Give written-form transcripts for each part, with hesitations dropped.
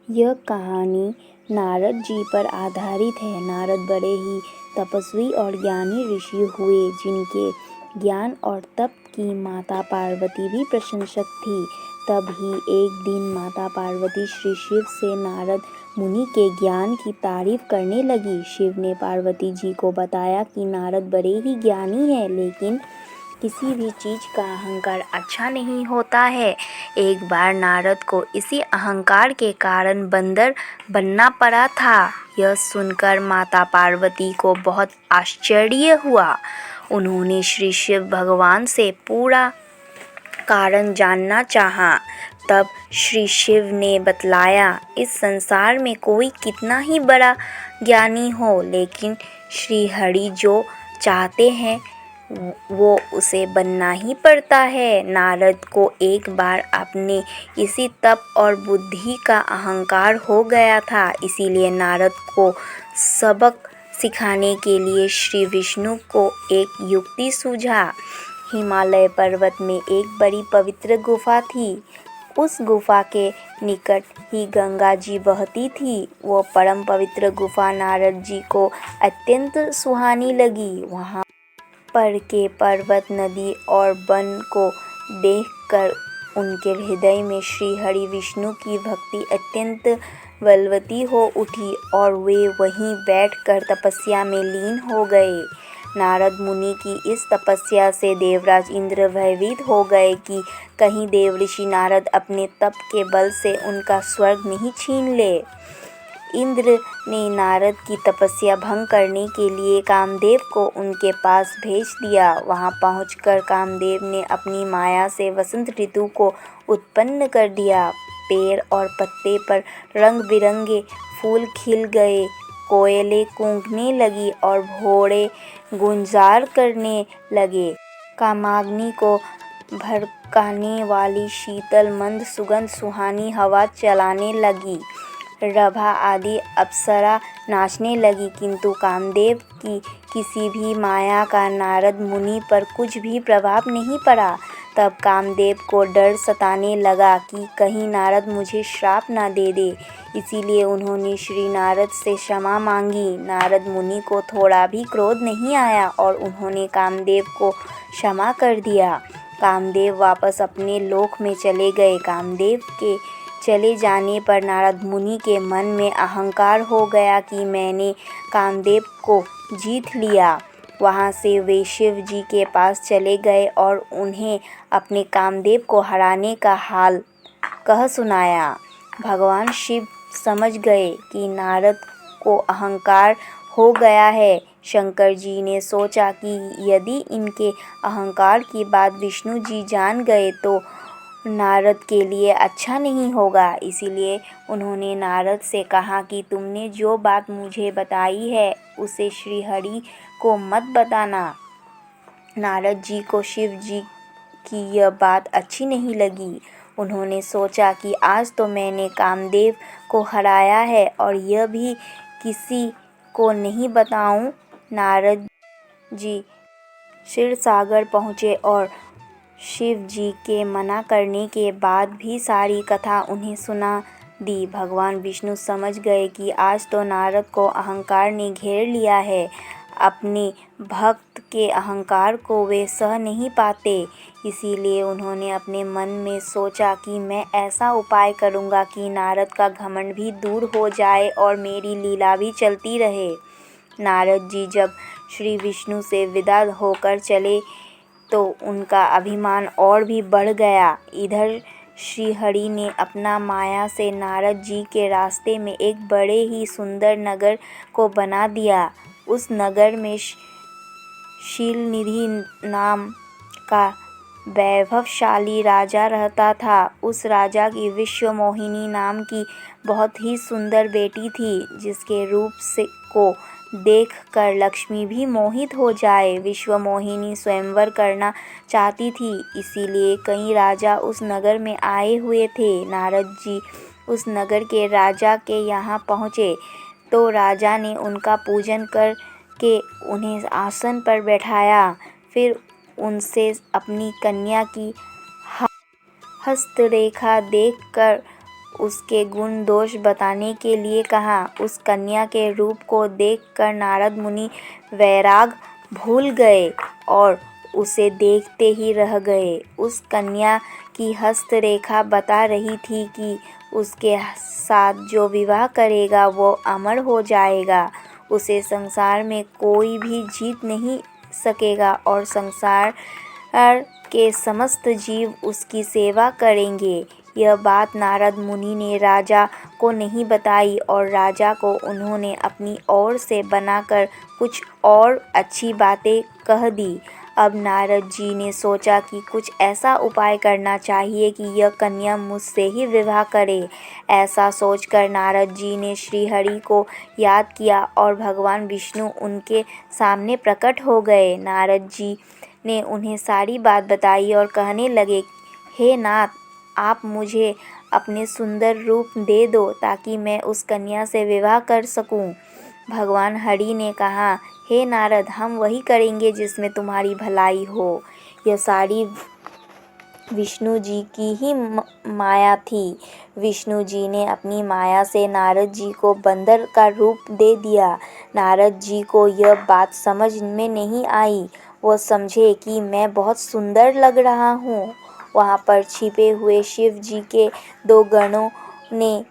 यह कहानी नारद जी पर आधारित है। नारद बड़े ही तपस्वी और ज्ञानी ऋषि हुए जिनके ज्ञान और तप की माता पार्वती भी प्रशंसक थी। तब ही एक दिन माता पार्वती श्री शिव से नारद मुनि के ज्ञान की तारीफ करने लगी। शिव ने पार्वती जी को बताया कि नारद बड़े ही ज्ञानी हैं, लेकिन किसी भी चीज़ का अहंकार अच्छा नहीं होता है। एक बार नारद को इसी अहंकार के कारण बंदर बनना पड़ा था। यह सुनकर माता पार्वती को बहुत आश्चर्य हुआ। उन्होंने श्री शिव भगवान से पूरा कारण जानना चाहा। तब श्री शिव ने बतलाया, इस संसार में कोई कितना ही बड़ा ज्ञानी हो, लेकिन श्री हरि जो चाहते हैं वो उसे बनना ही पड़ता है। नारद को एक बार अपने इसी तप और बुद्धि का अहंकार हो गया था, इसीलिए नारद को सबक सिखाने के लिए श्री विष्णु को एक युक्ति सूझा। हिमालय पर्वत में एक बड़ी पवित्र गुफा थी। उस गुफा के निकट ही गंगा जी बहती थी। वो परम पवित्र गुफा नारद जी को अत्यंत सुहानी लगी। वहाँ पर के पर्वत, नदी और वन को देखकर उनके हृदय में श्री हरि विष्णु की भक्ति अत्यंत बलवती हो उठी और वे वहीं बैठकर तपस्या में लीन हो गए। नारद मुनि की इस तपस्या से देवराज इंद्र भयभीत हो गए कि कहीं देव ऋषि नारद अपने तप के बल से उनका स्वर्ग नहीं छीन ले। इंद्र ने नारद की तपस्या भंग करने के लिए कामदेव को उनके पास भेज दिया। वहां पहुंचकर कामदेव ने अपनी माया से वसंत ऋतु को उत्पन्न कर दिया। पेड़ और पत्ते पर रंग बिरंगे फूल खिल गए, कोयलें कूकने लगी और घोड़े गुंजार करने लगे। कामाग्नि को भड़काने वाली शीतल मंद सुगंध सुहानी हवा चलाने लगी। रभा आदि अप्सरा नाचने लगी, किंतु कामदेव की किसी भी माया का नारद मुनि पर कुछ भी प्रभाव नहीं पड़ा। तब कामदेव को डर सताने लगा कि कहीं नारद मुझे श्राप न दे दे, इसीलिए उन्होंने श्री नारद से क्षमा मांगी। नारद मुनि को थोड़ा भी क्रोध नहीं आया और उन्होंने कामदेव को क्षमा कर दिया। कामदेव वापस अपने लोक में चले गए। कामदेव के चले जाने पर नारद मुनि के मन में अहंकार हो गया कि मैंने कामदेव को जीत लिया। वहाँ से वे शिव जी के पास चले गए और उन्हें अपने कामदेव को हराने का हाल कह सुनाया। भगवान शिव समझ गए कि नारद को अहंकार हो गया है। शंकर जी ने सोचा कि यदि इनके अहंकार की बात विष्णु जी जान गए तो नारद के लिए अच्छा नहीं होगा। इसीलिए उन्होंने नारद से कहा कि तुमने जो बात मुझे बताई है उसे श्री हरि को मत बताना। नारद जी को शिव जी की यह बात अच्छी नहीं लगी। उन्होंने सोचा कि आज तो मैंने कामदेव को हराया है और यह भी किसी को नहीं बताऊं। नारद जी क्षीरसागर पहुँचे और शिव जी के मना करने के बाद भी सारी कथा उन्हें सुना दी। भगवान विष्णु समझ गए कि आज तो नारद को अहंकार ने घेर लिया है। अपने भक्त के अहंकार को वे सह नहीं पाते, इसीलिए उन्होंने अपने मन में सोचा कि मैं ऐसा उपाय करूँगा कि नारद का घमंड भी दूर हो जाए और मेरी लीला भी चलती रहे। नारद जी जब श्री विष्णु से विदा होकर चले तो उनका अभिमान और भी बढ़ गया। इधर श्री हरि ने अपना माया से नारद जी के रास्ते में एक बड़े ही सुंदर नगर को बना दिया। उस नगर में शीलनिधि नाम का वैभवशाली राजा रहता था। उस राजा की विश्वमोहिनी नाम की बहुत ही सुंदर बेटी थी, जिसके रूप से को देखकर लक्ष्मी भी मोहित हो जाए। विश्वमोहिनी स्वयंवर करना चाहती थी, इसीलिए कई राजा उस नगर में आए हुए थे। नारद जी उस नगर के राजा के यहाँ पहुँचे तो राजा ने उनका पूजन करके उन्हें आसन पर बैठाया। फिर उनसे अपनी कन्या की हस्तरेखा देखकर उसके गुण दोष बताने के लिए कहा। उस कन्या के रूप को देखकर नारद मुनि वैराग भूल गए और उसे देखते ही रह गए। उस कन्या की हस्तरेखा बता रही थी कि उसके साथ जो विवाह करेगा वो अमर हो जाएगा, उसे संसार में कोई भी जीत नहीं सकेगा और संसार के समस्त जीव उसकी सेवा करेंगे। यह बात नारद मुनि ने राजा को नहीं बताई और राजा को उन्होंने अपनी ओर से बनाकर कुछ और अच्छी बातें कह दी। अब नारद जी ने सोचा कि कुछ ऐसा उपाय करना चाहिए कि यह कन्या मुझसे ही विवाह करे। ऐसा सोचकर नारद जी ने श्री हरि को याद किया और भगवान विष्णु उनके सामने प्रकट हो गए। नारद जी ने उन्हें सारी बात बताई और कहने लगे, हे नाथ, आप मुझे अपने सुंदर रूप दे दो ताकि मैं उस कन्या से विवाह कर सकूं। भगवान हरि ने कहा, हे नारद, हम वही करेंगे जिसमें तुम्हारी भलाई हो। यह सारी विष्णु जी की ही माया थी। विष्णु जी ने अपनी माया से नारद जी को बंदर का रूप दे दिया। नारद जी को यह बात समझ में नहीं आई। वो समझे कि मैं बहुत सुंदर लग रहा हूँ। वहाँ पर छिपे हुए शिव जी के 2 गणों ने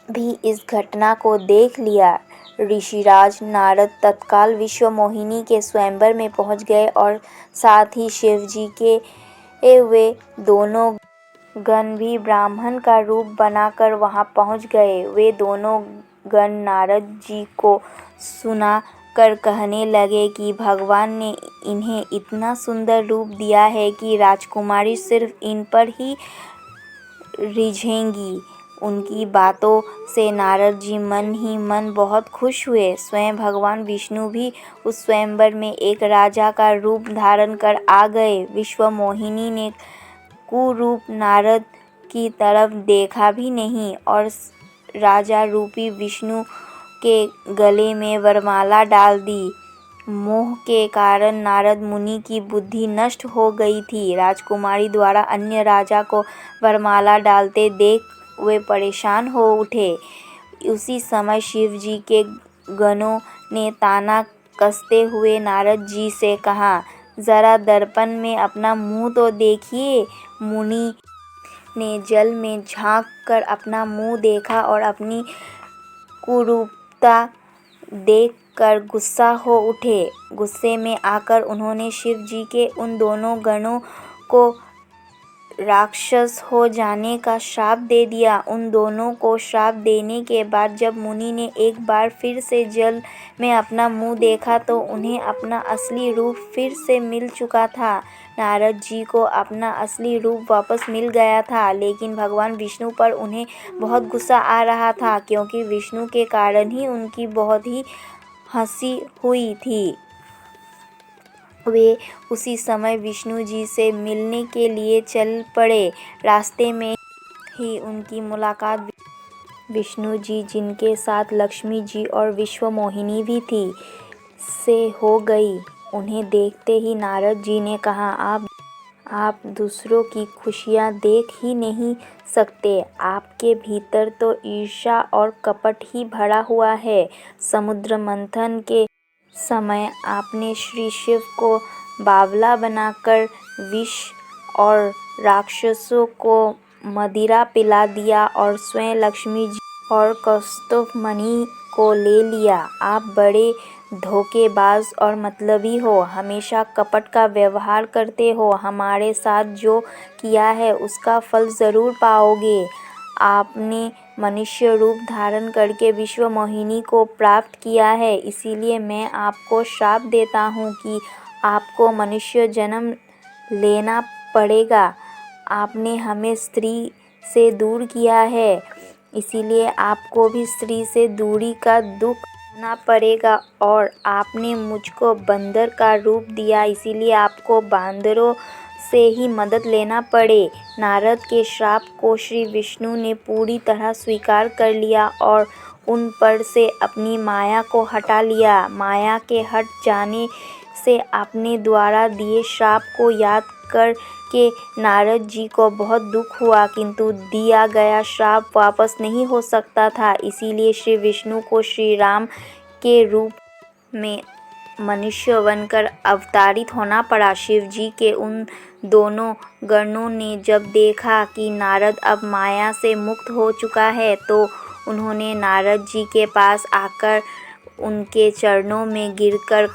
भी इस घटना को देख लिया। ऋषिराज नारद तत्काल विश्व मोहिनी के स्वयंवर में पहुँच गए और साथ ही शिव जी के वे दोनों गण भी ब्राह्मण का रूप बनाकर वहां पहुंच गए। वे दोनों गण नारद जी को सुना कर कहने लगे कि भगवान ने इन्हें इतना सुंदर रूप दिया है कि राजकुमारी सिर्फ इन पर ही रिझेंगी। उनकी बातों से नारद जी मन ही मन बहुत खुश हुए। स्वयं भगवान विष्णु भी उस स्वयंवर में एक राजा का रूप धारण कर आ गए। विश्व मोहिनी ने कुरूप नारद की तरफ देखा भी नहीं और राजा रूपी विष्णु के गले में वरमाला डाल दी। मोह के कारण नारद मुनि की बुद्धि नष्ट हो गई थी। राजकुमारी द्वारा अन्य राजा को वरमाला डालते देख वे परेशान हो उठे। उसी समय शिव जी के गणों ने ताना कसते हुए नारद जी से कहा, जरा दर्पण में अपना मुंह तो देखिए। मुनि ने जल में झांक कर अपना मुंह देखा और अपनी कुरूपता देखकर गुस्सा हो उठे। गुस्से में आकर उन्होंने शिव जी के उन दोनों गणों को राक्षस हो जाने का श्राप दे दिया। उन दोनों को श्राप देने के बाद जब मुनि ने एक बार फिर से जल में अपना मुंह देखा तो उन्हें अपना असली रूप फिर से मिल चुका था। नारद जी को अपना असली रूप वापस मिल गया था, लेकिन भगवान विष्णु पर उन्हें बहुत गुस्सा आ रहा था क्योंकि विष्णु के कारण ही उनकी बहुत ही हंसी हुई थी। वे उसी समय विष्णु जी से मिलने के लिए चल पड़े। रास्ते में ही उनकी मुलाकात विष्णु जी, जिनके साथ लक्ष्मी जी और विश्व मोहिनी भी थी, से हो गई। उन्हें देखते ही नारद जी ने कहा, आप दूसरों की खुशियाँ देख ही नहीं सकते। आपके भीतर तो ईर्ष्या और कपट ही भरा हुआ है। समुद्र मंथन के समय आपने श्री शिव को बावला बनाकर विष और राक्षसों को मदिरा पिला दिया और स्वयं लक्ष्मी जी और कौस्तुभ मणि को ले लिया। आप बड़े धोखेबाज और मतलबी हो, हमेशा कपट का व्यवहार करते हो। हमारे साथ जो किया है उसका फल ज़रूर पाओगे। आपने मनुष्य रूप धारण करके विश्व मोहिनी को प्राप्त किया है, इसीलिए मैं आपको श्राप देता हूँ कि आपको मनुष्य जन्म लेना पड़ेगा। आपने हमें स्त्री से दूर किया है, इसीलिए आपको भी स्त्री से दूरी का दुख सहना पड़ेगा। और आपने मुझको बंदर का रूप दिया, इसीलिए आपको बांदरों से ही मदद लेना पड़े। नारद के श्राप को श्री विष्णु ने पूरी तरह स्वीकार कर लिया और उन पर से अपनी माया को हटा लिया। माया के हट जाने से अपने द्वारा दिए श्राप को याद कर के नारद जी को बहुत दुख हुआ, किंतु दिया गया श्राप वापस नहीं हो सकता था। इसीलिए श्री विष्णु को श्री राम के रूप में मनुष्य बनकर अवतरित होना पड़ा। शिव जी के उन दोनों गणों ने जब देखा कि नारद अब माया से मुक्त हो चुका है, तो उन्होंने नारद जी के पास आकर उनके चरणों में गिरकर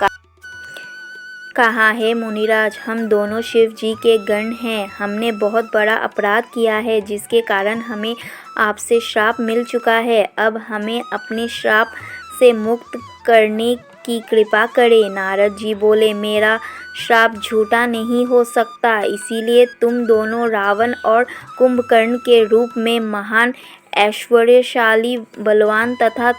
कहा, हे मुनिराज, हम दोनों शिव जी के गण हैं। हमने बहुत बड़ा अपराध किया है, जिसके कारण हमें आपसे श्राप मिल चुका है। अब हमें अपने श्राप से मुक्त करने की कृपा करें। नारद जी बोले, मेरा श्राप झूठा नहीं हो सकता, इसीलिए तुम दोनों रावण और कुंभकर्ण के रूप में महान, ऐश्वर्यशाली, बलवान तथा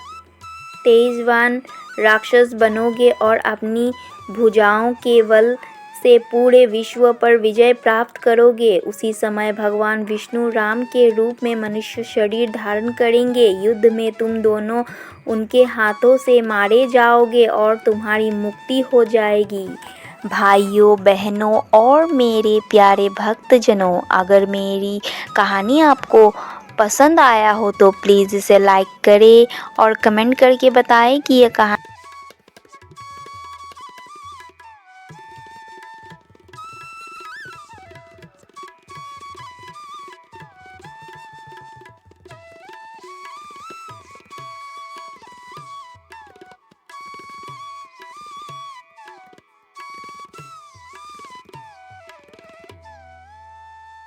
तेजवान राक्षस बनोगे और अपनी भुजाओं के बल से पूरे विश्व पर विजय प्राप्त करोगे। उसी समय भगवान विष्णु राम के रूप में मनुष्य शरीर धारण करेंगे। युद्ध में तुम दोनों उनके हाथों से मारे जाओगे और तुम्हारी मुक्ति हो जाएगी। भाइयों, बहनों और मेरे प्यारे भक्तजनों, अगर मेरी कहानी आपको पसंद आया हो तो प्लीज़ इसे लाइक करें और कमेंट करके बताएं कि यह कहानी